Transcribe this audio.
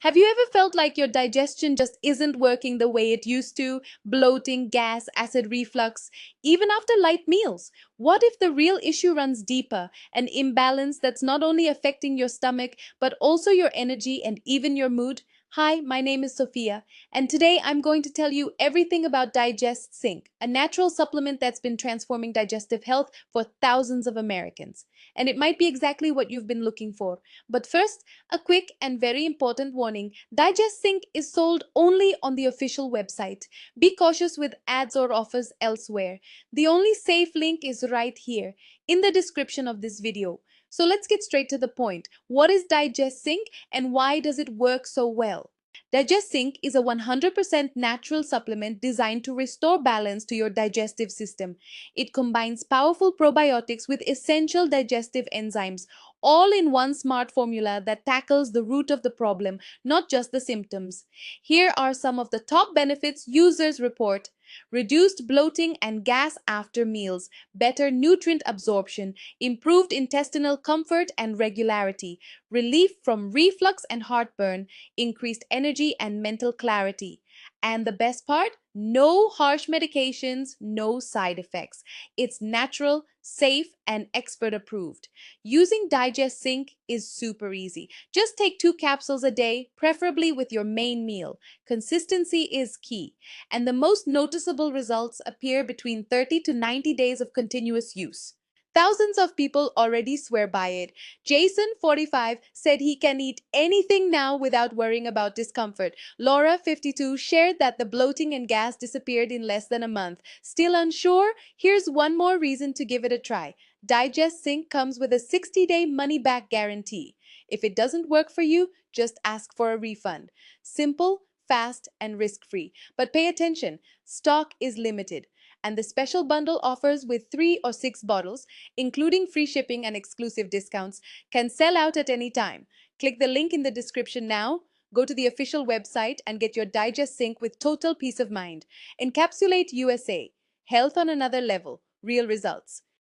Have you ever felt like your digestion just isn't working the way it used to? Bloating, gas, acid reflux, even after light meals? What if the real issue runs deeper? An imbalance that's not only affecting your stomach, but also your energy and even your mood? Hi, my name is Sophia, and today I'm going to tell you everything about DigestSync, a natural supplement that's been transforming digestive health for thousands of Americans. And it might be exactly what you've been looking for. But first, a quick and very important warning: DigestSync is sold only on the official website. Be cautious with ads or offers elsewhere. The only safe link is right here in the description of this video. So let's get straight to the point. What is DigestSync and why does it work so well? DigestSync is a 100% natural supplement designed to restore balance to your digestive system. It combines powerful probiotics with essential digestive enzymes, all in one smart formula that tackles the root of the problem, not just the symptoms. Here are some of the top benefits users report: reduced bloating and gas after meals, better nutrient absorption, improved intestinal comfort and regularity, relief from reflux and heartburn, increased energy and mental clarity. And the best part? No harsh medications, no side effects. It's natural, safe, and expert approved. Using DigestSync is super easy. Just take 2 capsules a day, preferably with your main meal. Consistency is key, and the most noticeable results appear between 30 to 90 days of continuous use. Thousands of people already swear by it. Jason, 45, said he can eat anything now without worrying about discomfort. Laura, 52, shared that the bloating and gas disappeared in less than a month. Still unsure? Here's one more reason to give it a try. DigestSync comes with a 60-day money-back guarantee. If it doesn't work for you, just ask for a refund. Simple, fast, and risk-free. But pay attention, stock is limited, and the special bundle offers with 3 or 6 bottles, including free shipping and exclusive discounts, can sell out at any time. Click the link in the description now. Go to the official website and get your DigestSync with total peace of mind. Encapsulate USA. Health on another level. Real results.